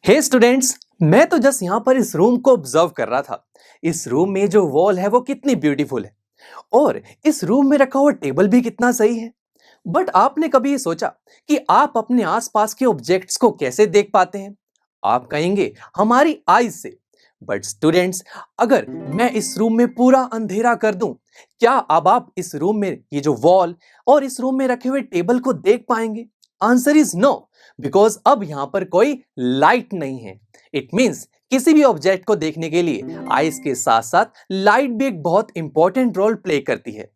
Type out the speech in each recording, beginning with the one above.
हे students, मैं तो just यहाँ पर इस रूम को ऑब्जर्व कर रहा था। इस रूम में जो वॉल है वो कितनी ब्यूटीफुल है और इस रूम में रखा हुआ टेबल भी कितना सही है। बट आपने कभी ये सोचा कि आप अपने आसपास के ऑब्जेक्ट्स को कैसे देख पाते हैं? आप कहेंगे हमारी आईज से। बट स्टूडेंट्स, अगर मैं इस रूम में पूरा अंधेरा कर दूं, क्या अब आप इस रूम में ये जो वॉल और इस रूम में रखे हुए टेबल को देख पाएंगे? आंसर इज नो, बिकॉज अब यहां पर कोई लाइट नहीं है। इट मींस किसी भी ऑब्जेक्ट को देखने के लिए आईज के साथ साथ लाइट भी एक बहुत इंपॉर्टेंट रोल प्ले करती है।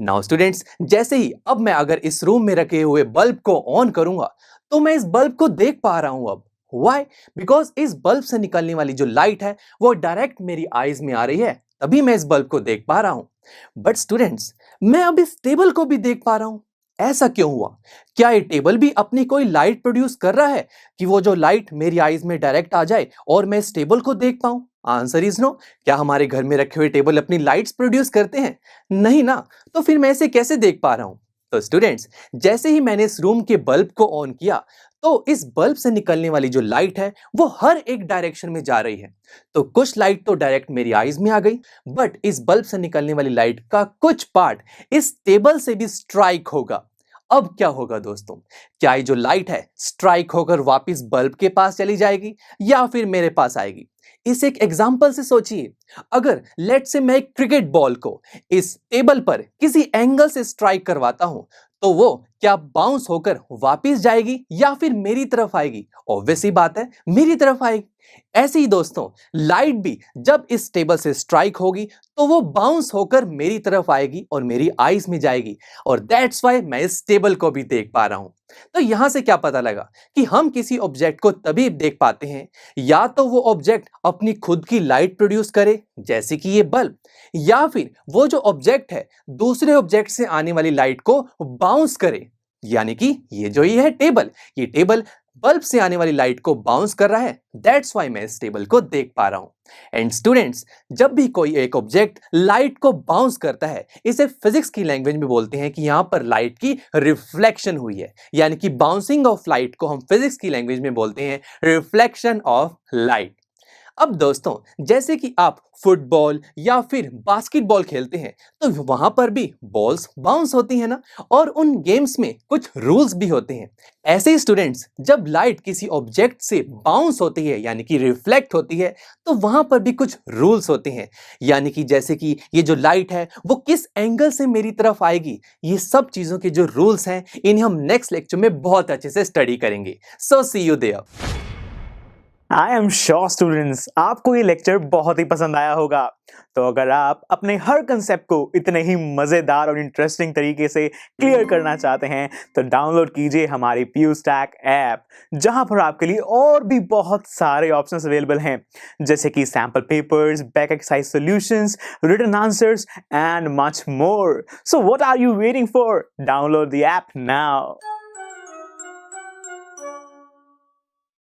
नाउ स्टूडेंट्स, जैसे ही अब मैं अगर इस रूम में रखे हुए बल्ब को ऑन करूंगा तो मैं इस बल्ब को देख पा रहा हूं। अब व्हाई? बिकॉज इस बल्ब से निकलने वाली जो लाइट है वो डायरेक्ट मेरी आईज में आ रही है, तभी मैं इस बल्ब को देख पा रहा हूं। बट स्टूडेंट्स, मैं अब इस टेबल को भी देख पा रहा हूं। ऐसा क्यों हुआ? क्या ये टेबल भी अपनी कोई लाइट प्रोड्यूस कर रहा है कि वो जो लाइट मेरी आईज में डायरेक्ट आ जाए और मैं इस टेबल को देख पाऊं? Answer is no. क्या हमारे घर में रखे हुए टेबल अपनी लाइट्स प्रोड्यूस करते हैं? नहीं ना। तो फिर मैं इसे कैसे देख पा रहा हूं? तो स्टूडेंट्स, जैसे ही मैंने इस रूम के बल्ब को ऑन किया तो इस बल्ब से निकलने वाली जो लाइट है वो हर एक डायरेक्शन में जा रही है। तो कुछ लाइट तो डायरेक्ट मेरी आईज में आ गई, बट इस बल्ब से निकलने वाली लाइट का कुछ पार्ट इस टेबल से भी स्ट्राइक होगा। अब क्या होगा दोस्तों? क्या ये जो लाइट है स्ट्राइक होकर वापस बल्ब के पास चली जाएगी या फिर मेरे पास आएगी? इस एक एग्जांपल से सोचिए। अगर लेट से मैं एक क्रिकेट बॉल को इस टेबल पर किसी एंगल से स्ट्राइक करवाता हूं तो वो क्या बाउंस होकर वापस जाएगी या फिर मेरी तरफ आएगी? ऑब्वियस सी बात है, मेरी तरफ आएगी। ऐसे ही दोस्तों, लाइट भी जब इस टेबल से स्ट्राइक होगी तो वो बाउंस होकर मेरी तरफ आएगी और मेरी आईज में जाएगी, और दैट्स व्हाई मैं इस टेबल को भी देख पा रहा हूं। तो यहां से क्या पता लगा कि हम किसी ऑब्जेक्ट को तभी देख पाते हैं या तो वो ऑब्जेक्ट अपनी खुद की लाइट प्रोड्यूस करे, जैसे कि ये बल्ब, या फिर वो जो ऑब्जेक्ट है दूसरे ऑब्जेक्ट से आने वाली लाइट को बाउंस करे। यानी कि ये है टेबल, ये टेबल बल्ब से आने वाली लाइट को बाउंस कर रहा है। दैट्स व्हाई मैं इस टेबल को देख पा रहा हूं। एंड स्टूडेंट्स, जब भी कोई एक ऑब्जेक्ट लाइट को बाउंस करता है, इसे फिजिक्स की लैंग्वेज में बोलते हैं कि यहां पर लाइट की रिफ्लेक्शन हुई है। यानी कि बाउंसिंग ऑफ लाइट को हम फिजिक्स की लैंग्वेज में बोलते हैं रिफ्लेक्शन ऑफ लाइट। अब दोस्तों, जैसे कि आप फुटबॉल या फिर बास्केटबॉल खेलते हैं तो वहां पर भी बॉल्स बाउंस होती है ना, और उन गेम्स में कुछ रूल्स भी होते हैं। ऐसे ही स्टूडेंट्स, जब लाइट किसी ऑब्जेक्ट से बाउंस होती है यानी कि रिफ्लेक्ट होती है तो वहां पर भी कुछ रूल्स होते हैं। यानी कि जैसे कि ये जो लाइट है वो किस एंगल से मेरी तरफ आएगी, ये सब चीजों के जो रूल्स हैं इन्हें हम नेक्स्ट लेक्चर में बहुत अच्छे से स्टडी करेंगे। So see you there. I am sure students, आपको ये लेक्चर बहुत ही पसंद आया होगा। तो अगर आप अपने हर कंसेप्ट को इतने ही मजेदार और इंटरेस्टिंग तरीके से क्लियर करना चाहते हैं तो डाउनलोड कीजिए हमारी PuStack ऐप, जहां पर आपके लिए और भी बहुत सारे ऑप्शंस अवेलेबल हैं, जैसे कि sample papers, back exercise solutions, written answers and much more. So what are you waiting for? Download the app now.